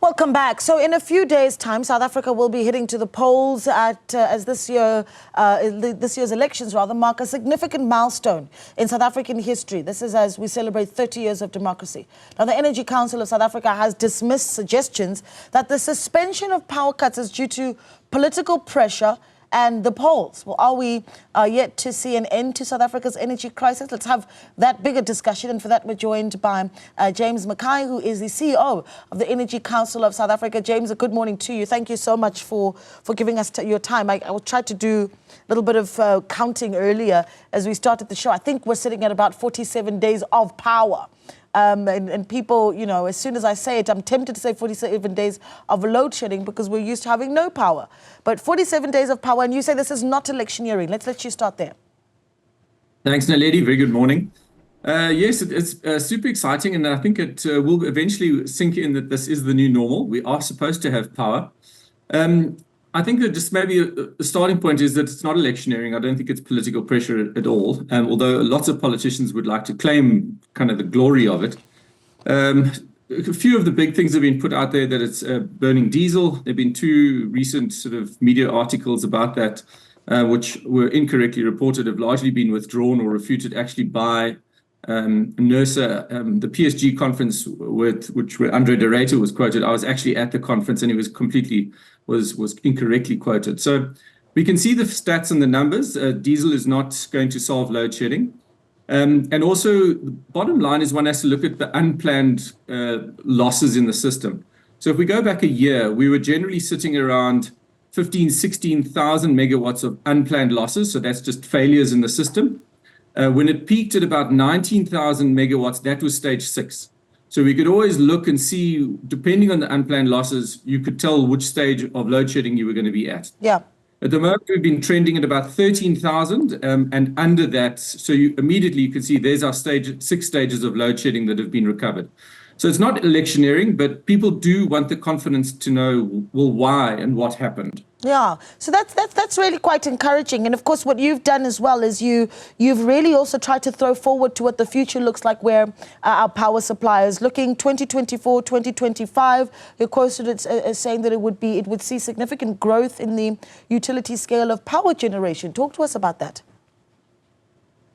Welcome back. So in a few days' time, South Africa will be heading to the polls as this year's elections mark a significant milestone in South African history. This is as we celebrate 30 years of democracy. Now, the Energy Council of South Africa has dismissed suggestions that the suspension of power cuts is due to political pressure and the polls. Well, are we yet to see an end to South Africa's energy crisis? Let's have that bigger discussion. And for that, we're joined by James Mackay, who is the CEO of the Energy Council of South Africa. James, a good morning to you. Thank you so much for giving us your time. I will try to do a little bit of counting earlier as we started the show. I think we're sitting at about 47 days of power. And people, you know, as soon as I say it, I'm tempted to say 47 days of load shedding because we're used to having no power. But 47 days of power, and you say this is not electioneering. Let's let you start there. Thanks, Naledi. Very good morning. Yes, it's super exciting, and I think it will eventually sink in that this is the new normal. We are supposed to have power. I think that just maybe a starting point is that it's not electioneering. I don't think it's political pressure at all, although lots of politicians would like to claim kind of the glory of it. A few of the big things have been put out there that it's burning diesel. There have been two recent sort of media articles about that, which were incorrectly reported, have largely been withdrawn or refuted actually by NERSA. The PSG conference where Andre de Ruyter was quoted. I was actually at the conference and he was completely was incorrectly quoted. So we can see the stats and the numbers. Diesel is not going to solve load shedding. And also the bottom line is one has to look at the unplanned losses in the system. So if we go back a year, we were generally sitting around 16,000 megawatts of unplanned losses. So that's just failures in the system. When it peaked at about 19,000 megawatts, that was stage 6. So we could always look and see, depending on the unplanned losses, you could tell which stage of load shedding you were going to be at. Yeah. At the moment, we've been trending at about 13,000 and under that. So you can see there's our 6 stages of load shedding that have been recovered. So it's not electioneering, but people do want the confidence to know, well, why and what happened. Yeah, so that's really quite encouraging. And of course, what you've done as well is you've really also tried to throw forward to what the future looks like, where our power supply is looking 2024, 2025. You're quoted as saying that it would see significant growth in the utility scale of power generation. Talk to us about that.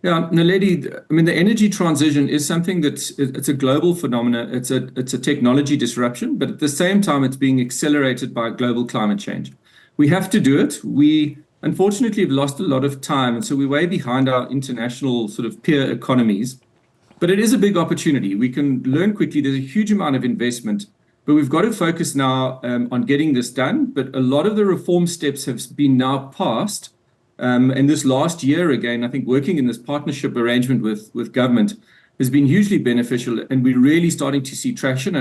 Yeah, Naledi, I mean, the energy transition is something it's a global phenomenon. It's a technology disruption, but at the same time, it's being accelerated by global climate change. We have to do it. We, unfortunately, have lost a lot of time, and so we're way behind our international sort of peer economies. But it is a big opportunity. We can learn quickly. There's a huge amount of investment, but we've got to focus now on getting this done. But a lot of the reform steps have been now passed. And this last year, again, I think working in this partnership arrangement with government has been hugely beneficial, and we're really starting to see traction.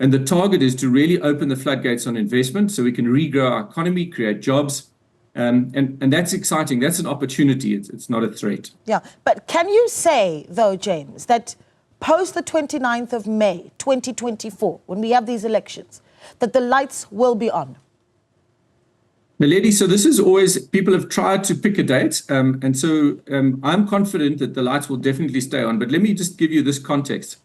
And the target is to really open the floodgates on investment so we can regrow our economy, create jobs. And that's exciting. That's an opportunity. It's not a threat. Yeah. But can you say, though, James, that post the 29th of May, 2024, when we have these elections, that the lights will be on? Naledi, so this is always, people have tried to pick a date. And so I'm confident that the lights will definitely stay on. But let me just give you this context.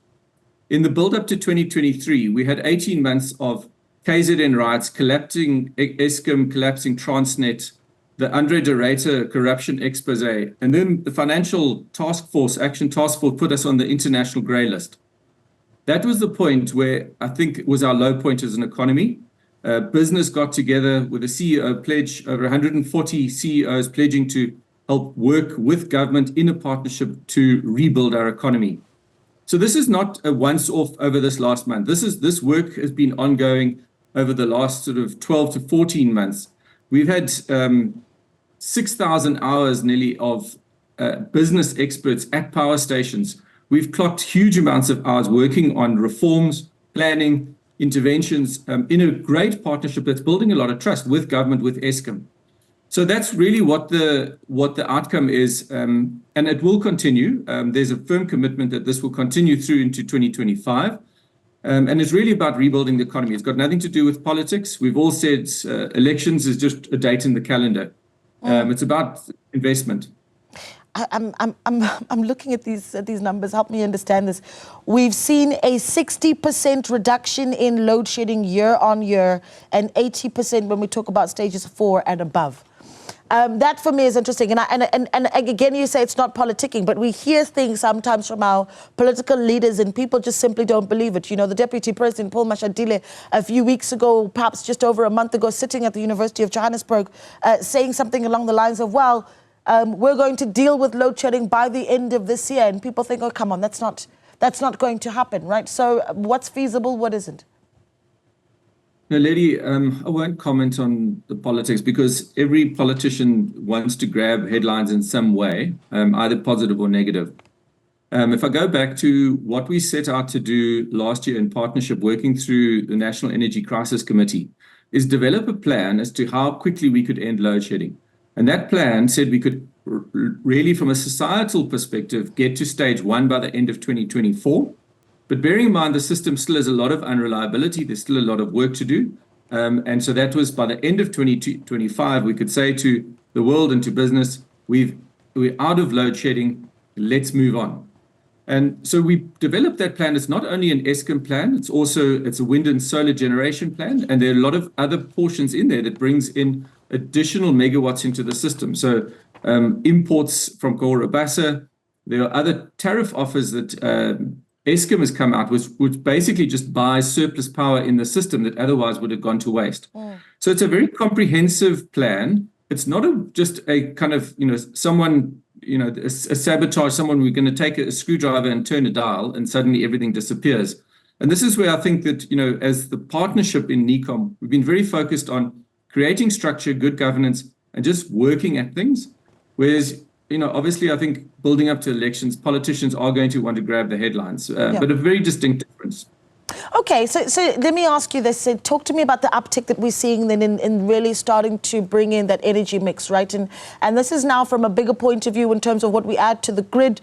In the build-up to 2023, we had 18 months of KZN riots, collapsing Eskom, collapsing Transnet, the Andre de Ruyter corruption expose, and then the Financial Action Task Force put us on the international grey list. That was the point where I think it was our low point as an economy. Business got together with a CEO pledge, over 140 CEOs pledging to help work with government in a partnership to rebuild our economy. So this is not a once-off over this last month. This work has been ongoing over the last sort of 12 to 14 months. We've had 6,000 hours nearly of business experts at power stations. We've clocked huge amounts of hours working on reforms, planning, interventions in a great partnership that's building a lot of trust with government, with Eskom. So that's really what the outcome is, and it will continue. There's a firm commitment that this will continue through into 2025, and it's really about rebuilding the economy. It's got nothing to do with politics. We've all said elections is just a date in the calendar. It's about investment. I'm looking at these numbers. Help me understand this. We've seen a 60% reduction in load shedding year on year, and 80% when we talk about stages 4 and above. That for me is interesting. And again, you say it's not politicking, but we hear things sometimes from our political leaders and people just simply don't believe it. You know, the Deputy President, Paul Mashatile, a few weeks ago, perhaps just over a month ago, sitting at the University of Johannesburg, saying something along the lines of, well, we're going to deal with load shedding by the end of this year. And people think, oh, come on, that's not going to happen, right? So what's feasible, what isn't? No, Lady, I won't comment on the politics because every politician wants to grab headlines in some way, either positive or negative. If I go back to what we set out to do last year in partnership, working through the National Energy Crisis Committee, is develop a plan as to how quickly we could end load shedding. And that plan said we could really, from a societal perspective, get to stage 1 by the end of 2024. But bearing in mind the system still has a lot of unreliability, there's still a lot of work to do. And so that was by the end of 2025, we could say to the world and to business, we're out of load shedding, let's move on. And so we developed that plan. It's not only an Eskom plan, it's a wind and solar generation plan. And there are a lot of other portions in there that brings in additional megawatts into the system. So imports from Cahora Bassa, there are other tariff offers that Eskom has come out with, which basically just buys surplus power in the system that otherwise would have gone to waste. So it's a very comprehensive plan. It's not just a kind of, someone, a sabotage, someone we're going to take a screwdriver and turn a dial and suddenly everything disappears. And this is where I think that, as the partnership in NECOM, we've been very focused on creating structure, good governance, and just working at things. Whereas, obviously, I think building up to elections, politicians are going to want to grab the headlines, but a very distinct difference. Okay, so let me ask you this. Talk to me about the uptick that we're seeing then in really starting to bring in that energy mix, right? And this is now from a bigger point of view in terms of what we add to the grid,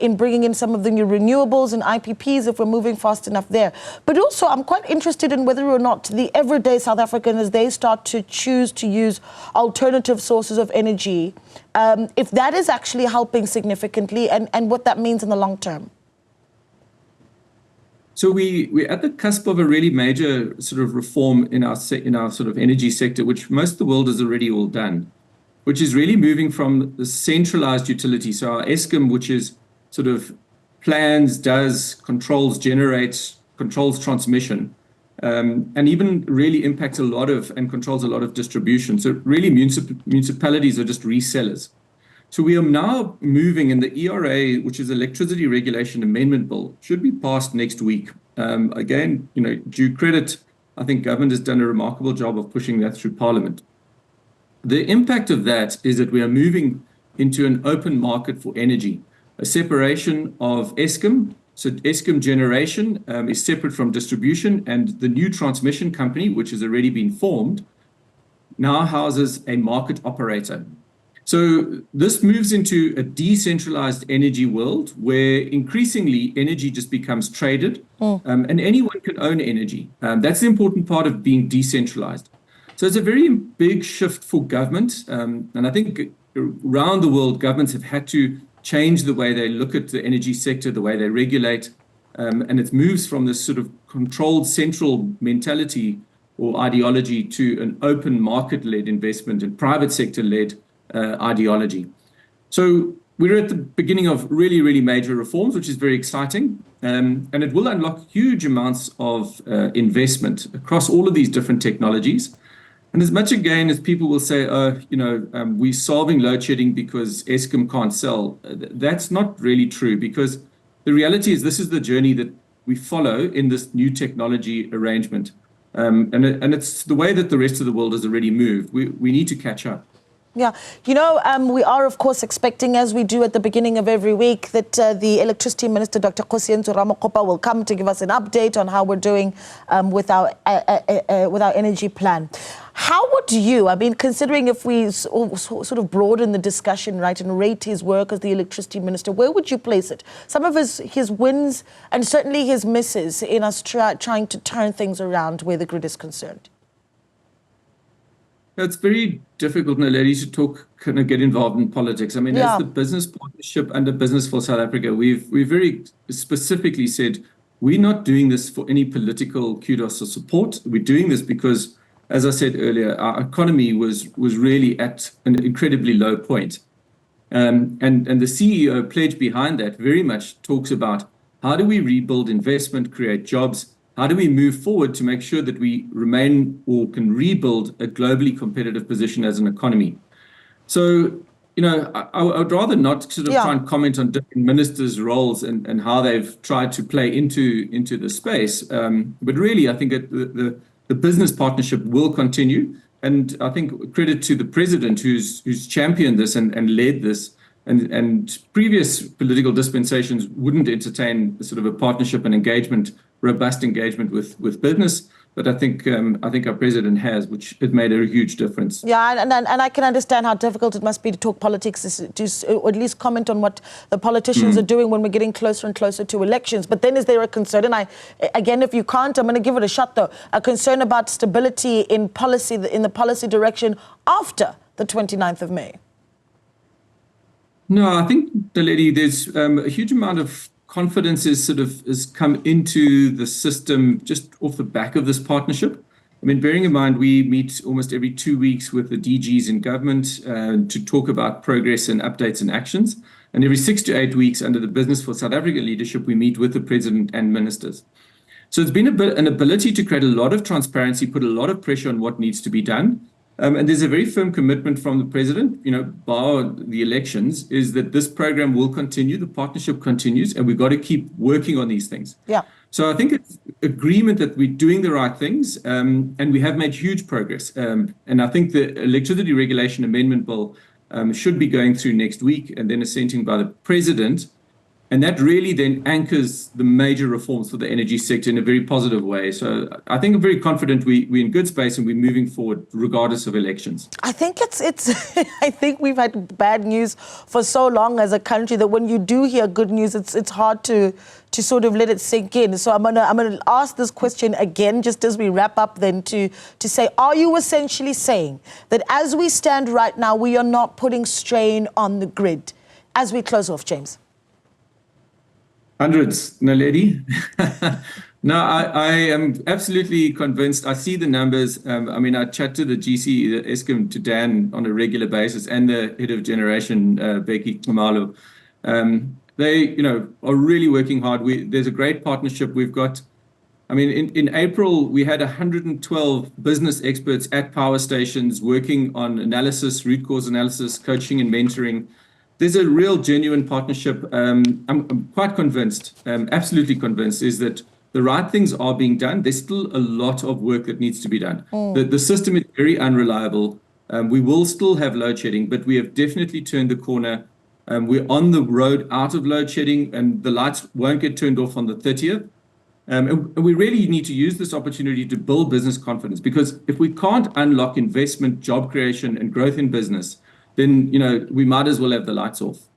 in bringing in some of the new renewables and IPPs if we're moving fast enough there. But also, I'm quite interested in whether or not the everyday South African, as they start to choose to use alternative sources of energy, if that is actually helping significantly and what that means in the long term. So we're at the cusp of a really major sort of reform in our sort of energy sector, which most of the world has already all done, which is really moving from the centralized utility. So our Eskom, which is sort of plans, does, controls, generates, controls transmission, and even really impacts a lot of and controls a lot of distribution. So really municipalities are just resellers. So we are now moving in the ERA, which is Electricity Regulation Amendment Bill, should be passed next week. Again, due credit, I think government has done a remarkable job of pushing that through Parliament. The impact of that is that we are moving into an open market for energy, a separation of Eskom. So Eskom generation is separate from distribution, and the new transmission company, which has already been formed, now houses a market operator. So this moves into a decentralized energy world where increasingly energy just becomes traded, and anyone can own energy. That's the important part of being decentralized. So it's a very big shift for government. And I think around the world, governments have had to change the way they look at the energy sector, the way they regulate. And it moves from this sort of controlled central mentality or ideology to an open market-led investment and private sector-led ideology. So we're at the beginning of really, really major reforms, which is very exciting. And it will unlock huge amounts of investment across all of these different technologies. And as much again as people will say, we're solving load shedding because Eskom can't sell, that's not really true, because the reality is this is the journey that we follow in this new technology arrangement. And it's the way that the rest of the world has already moved. We need to catch up. Yeah, we are, of course, expecting, as we do at the beginning of every week, that the Electricity Minister, Dr. Kgosientsho Ramokgopa, will come to give us an update on how we're doing with our energy plan. How would you, considering if we sort of broaden the discussion, right, and rate his work as the Electricity Minister, where would you place it? Some of his wins and certainly his misses in us trying to turn things around where the grid is concerned. It's very difficult, Naledi, to kind of get involved in politics. I mean, Yeah. as the business partnership under Business for South Africa, we've very specifically said we're not doing this for any political kudos or support. We're doing this because, as I said earlier, our economy was really at an incredibly low point. And the CEO pledge behind that very much talks about how do we rebuild investment, create jobs, how do we move forward to make sure that we remain or can rebuild a globally competitive position as an economy? So, I would rather not sort of try and comment on different ministers' roles and how they've tried to play into the space. But really, I think that the business partnership will continue. And I think credit to the president who's championed this and led this. And previous political dispensations wouldn't entertain sort of a partnership and engagement, robust engagement with business. But I think our president has, which it made a huge difference. Yeah, and I can understand how difficult it must be to talk politics, or at least comment on what the politicians are doing when we're getting closer and closer to elections. But then is there a concern? And again, if you can't, I'm going to give it a shot though. A concern about stability in policy, in the policy direction after the 29th of May? No, I think, Naledi, there's a huge amount of confidence has come into the system just off the back of this partnership. I mean, bearing in mind, we meet almost every 2 weeks with the DGs in government to talk about progress and updates and actions. And every 6 to 8 weeks under the Business for South Africa leadership, we meet with the president and ministers. So it's been an ability to create a lot of transparency, put a lot of pressure on what needs to be done. And there's a very firm commitment from the president, bar the elections, is that this program will continue, the partnership continues, and we've got to keep working on these things. Yeah. So I think it's agreement that we're doing the right things, and we have made huge progress. And I think the Electricity Regulation Amendment Bill should be going through next week and then assenting by the president. And that really then anchors the major reforms for the energy sector in a very positive way. So I think I'm very confident we're in good space and we're moving forward regardless of elections. I think it's I think we've had bad news for so long as a country that when you do hear good news, it's hard to sort of let it sink in. So I'm gonna ask this question again, just as we wrap up then to say, are you essentially saying that as we stand right now, we are not putting strain on the grid as we close off, James? Hundreds, Naledi. No, I am absolutely convinced. I see the numbers. I mean, I chat to the GC, the Eskom, to Dan on a regular basis, and the head of generation, Becky Khumalo. They, are really working hard. There's a great partnership we've got. I mean, in April, we had 112 business experts at power stations working on analysis, root cause analysis, coaching and mentoring. There's a real genuine partnership. I'm quite convinced, absolutely convinced, is that the right things are being done. There's still a lot of work that needs to be done. The system is very unreliable. We will still have load shedding, but we have definitely turned the corner. We're on the road out of load shedding, and the lights won't get turned off on the 30th. And we really need to use this opportunity to build business confidence, because if we can't unlock investment, job creation, and growth in business, then we might as well have the lights off.